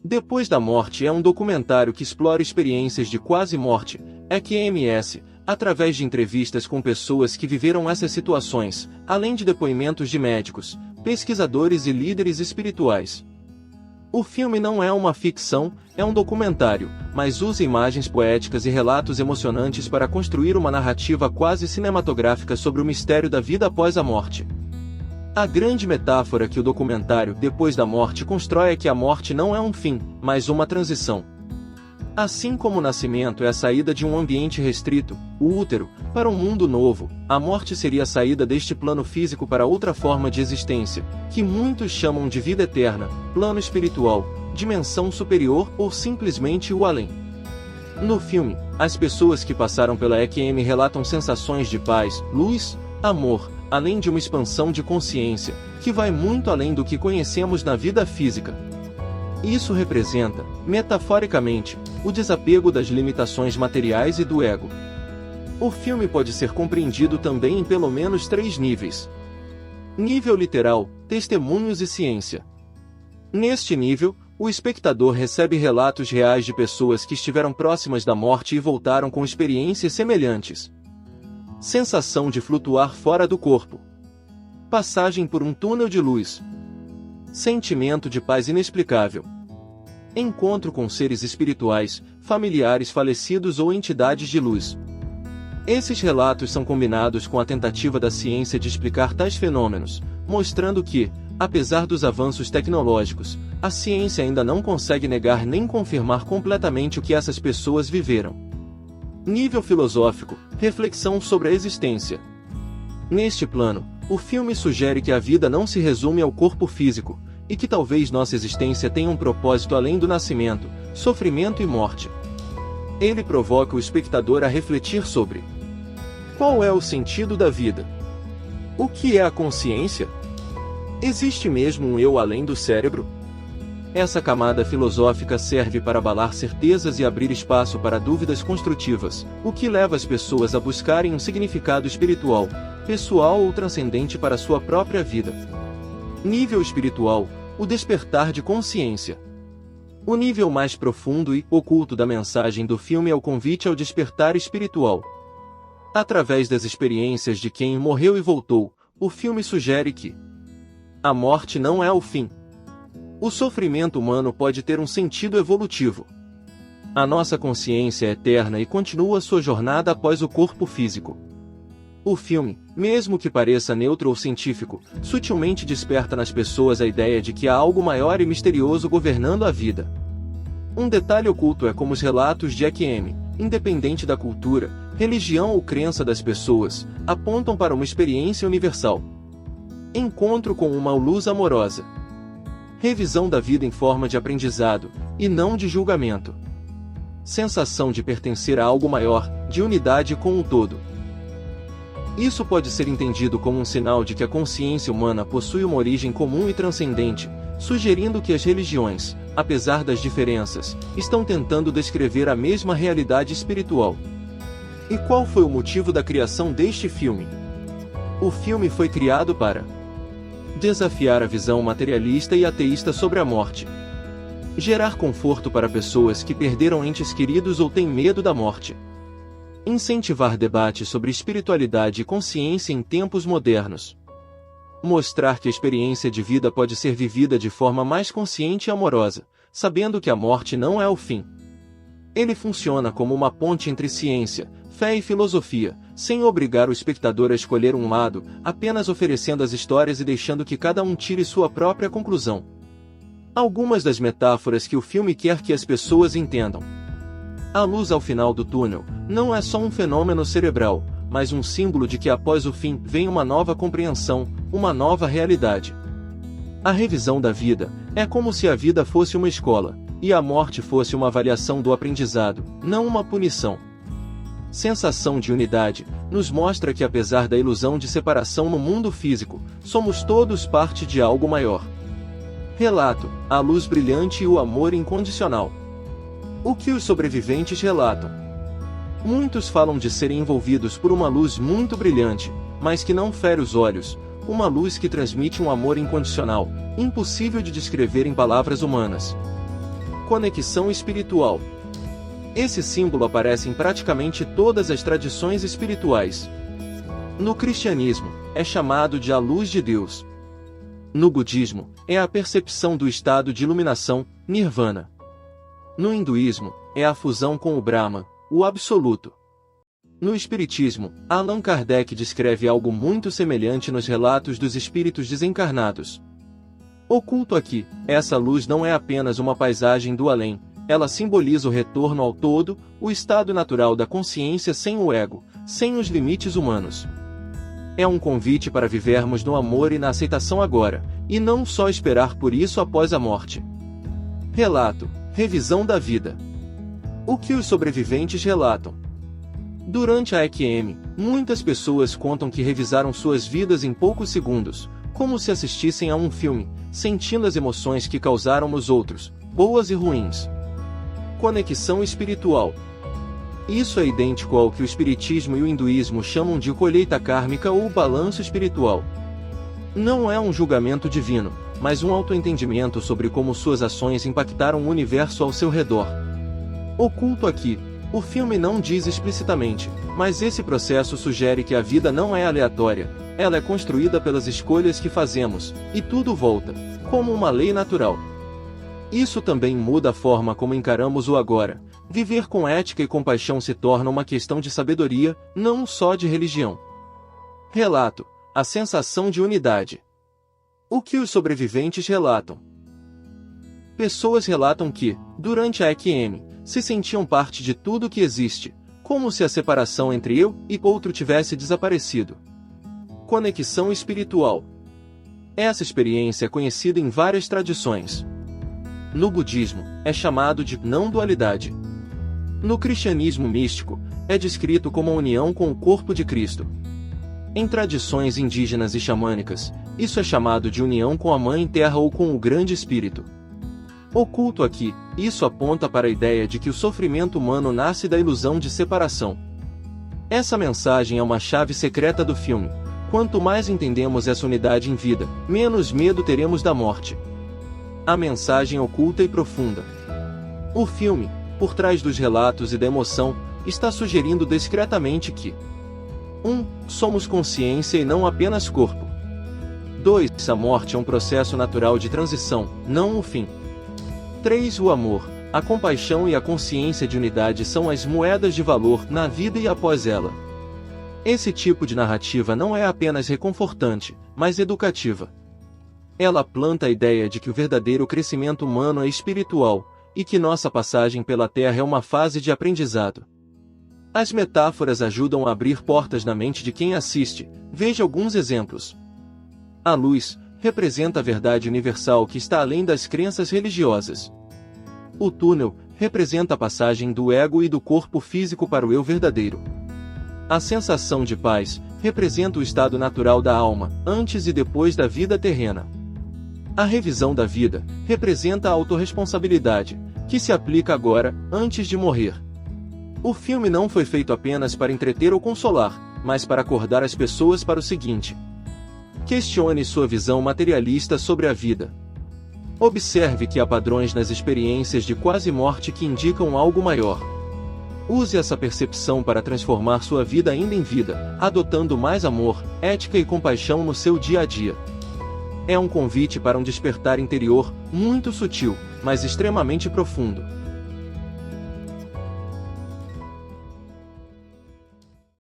Depois da Morte é um documentário que explora experiências de quase morte, EQMS, através de entrevistas com pessoas que viveram essas situações, além de depoimentos de médicos, pesquisadores e líderes espirituais. O filme não é uma ficção, é um documentário, mas usa imagens poéticas e relatos emocionantes para construir uma narrativa quase cinematográfica sobre o mistério da vida após a morte. A grande metáfora que o documentário Depois da Morte constrói é que a morte não é um fim, mas uma transição. Assim como o nascimento é a saída de um ambiente restrito, o útero, para um mundo novo, a morte seria a saída deste plano físico para outra forma de existência, que muitos chamam de vida eterna, plano espiritual, dimensão superior ou simplesmente o além. No filme, as pessoas que passaram pela EQM relatam sensações de paz, luz, amor, além de uma expansão de consciência, que vai muito além do que conhecemos na vida física. Isso representa, metaforicamente, o desapego das limitações materiais e do ego. O filme pode ser compreendido também em pelo menos 3 níveis. Nível literal, testemunhos e ciência. Neste nível, o espectador recebe relatos reais de pessoas que estiveram próximas da morte e voltaram com experiências semelhantes. Sensação de flutuar fora do corpo. Passagem por um túnel de luz. Sentimento de paz inexplicável. Encontro com seres espirituais, familiares falecidos ou entidades de luz. Esses relatos são combinados com a tentativa da ciência de explicar tais fenômenos, mostrando que, apesar dos avanços tecnológicos, a ciência ainda não consegue negar nem confirmar completamente o que essas pessoas viveram. Nível filosófico, reflexão sobre a existência. Neste plano, o filme sugere que a vida não se resume ao corpo físico, e que talvez nossa existência tenha um propósito além do nascimento, sofrimento e morte. Ele provoca o espectador a refletir sobre: qual é o sentido da vida? O que é a consciência? Existe mesmo um eu além do cérebro? Essa camada filosófica serve para abalar certezas e abrir espaço para dúvidas construtivas, o que leva as pessoas a buscarem um significado espiritual, pessoal ou transcendente para sua própria vida. Nível espiritual, o despertar de consciência. O nível mais profundo e oculto da mensagem do filme é o convite ao despertar espiritual. Através das experiências de quem morreu e voltou, o filme sugere que a morte não é o fim. O sofrimento humano pode ter um sentido evolutivo. A nossa consciência é eterna e continua sua jornada após o corpo físico. O filme, mesmo que pareça neutro ou científico, sutilmente desperta nas pessoas a ideia de que há algo maior e misterioso governando a vida. Um detalhe oculto é como os relatos de EQM, independente da cultura, religião ou crença das pessoas, apontam para uma experiência universal. Encontro com uma luz amorosa. Revisão da vida em forma de aprendizado, e não de julgamento. Sensação de pertencer a algo maior, de unidade com o todo. Isso pode ser entendido como um sinal de que a consciência humana possui uma origem comum e transcendente, sugerindo que as religiões, apesar das diferenças, estão tentando descrever a mesma realidade espiritual. E qual foi o motivo da criação deste filme? O filme foi criado para desafiar a visão materialista e ateísta sobre a morte. Gerar conforto para pessoas que perderam entes queridos ou têm medo da morte. Incentivar debate sobre espiritualidade e consciência em tempos modernos. Mostrar que a experiência de vida pode ser vivida de forma mais consciente e amorosa, sabendo que a morte não é o fim. Ele funciona como uma ponte entre ciência, fé e filosofia, sem obrigar o espectador a escolher um lado, apenas oferecendo as histórias e deixando que cada um tire sua própria conclusão. Algumas das metáforas que o filme quer que as pessoas entendam. A luz ao final do túnel não é só um fenômeno cerebral, mas um símbolo de que após o fim vem uma nova compreensão, uma nova realidade. A revisão da vida é como se a vida fosse uma escola, e a morte fosse uma avaliação do aprendizado, não uma punição. Sensação de unidade nos mostra que apesar da ilusão de separação no mundo físico, somos todos parte de algo maior. Relato: a luz brilhante e o amor incondicional. O que os sobreviventes relatam? Muitos falam de serem envolvidos por uma luz muito brilhante, mas que não fere os olhos, uma luz que transmite um amor incondicional, impossível de descrever em palavras humanas. Conexão espiritual. Esse símbolo aparece em praticamente todas as tradições espirituais. No cristianismo, é chamado de a luz de Deus. No budismo, é a percepção do estado de iluminação, nirvana. No hinduísmo, é a fusão com o Brahma, o absoluto. No espiritismo, Allan Kardec descreve algo muito semelhante nos relatos dos espíritos desencarnados. Oculto aqui, essa luz não é apenas uma paisagem do além, ela simboliza o retorno ao todo, o estado natural da consciência sem o ego, sem os limites humanos. É um convite para vivermos no amor e na aceitação agora, e não só esperar por isso após a morte. Relato: revisão da vida. O que os sobreviventes relatam? Durante a EQM, muitas pessoas contam que revisaram suas vidas em poucos segundos, como se assistissem a um filme, sentindo as emoções que causaram nos outros, boas e ruins. Conexão espiritual. Isso é idêntico ao que o espiritismo e o hinduísmo chamam de colheita kármica ou balanço espiritual. Não é um julgamento divino, mas um autoentendimento sobre como suas ações impactaram o universo ao seu redor. Oculto aqui, o filme não diz explicitamente, mas esse processo sugere que a vida não é aleatória, ela é construída pelas escolhas que fazemos, e tudo volta, como uma lei natural. Isso também muda a forma como encaramos o agora. Viver com ética e compaixão se torna uma questão de sabedoria, não só de religião. Relato: a sensação de unidade. O que os sobreviventes relatam? Pessoas relatam que, durante a EQM, se sentiam parte de tudo que existe, como se a separação entre eu e outro tivesse desaparecido. Conexão espiritual. Essa experiência é conhecida em várias tradições. No budismo, é chamado de não-dualidade. No cristianismo místico, é descrito como a união com o corpo de Cristo. Em tradições indígenas e xamânicas, isso é chamado de união com a Mãe Terra ou com o Grande Espírito. Oculto aqui, isso aponta para a ideia de que o sofrimento humano nasce da ilusão de separação. Essa mensagem é uma chave secreta do filme. Quanto mais entendemos essa unidade em vida, menos medo teremos da morte. A mensagem oculta e profunda. O filme, por trás dos relatos e da emoção, está sugerindo discretamente que 1. Somos consciência e não apenas corpo. 2. A morte é um processo natural de transição, não o fim. 3. O amor, a compaixão e a consciência de unidade são as moedas de valor na vida e após ela. Esse tipo de narrativa não é apenas reconfortante, mas educativa. Ela planta a ideia de que o verdadeiro crescimento humano é espiritual, e que nossa passagem pela Terra é uma fase de aprendizado. As metáforas ajudam a abrir portas na mente de quem assiste. Veja alguns exemplos. A luz representa a verdade universal que está além das crenças religiosas. O túnel representa a passagem do ego e do corpo físico para o eu verdadeiro. A sensação de paz representa o estado natural da alma, antes e depois da vida terrena. A revisão da vida representa a autorresponsabilidade, que se aplica agora, antes de morrer. O filme não foi feito apenas para entreter ou consolar, mas para acordar as pessoas para o seguinte: questione sua visão materialista sobre a vida. Observe que há padrões nas experiências de quase morte que indicam algo maior. Use essa percepção para transformar sua vida ainda em vida, adotando mais amor, ética e compaixão no seu dia a dia. É um convite para um despertar interior, muito sutil, mas extremamente profundo.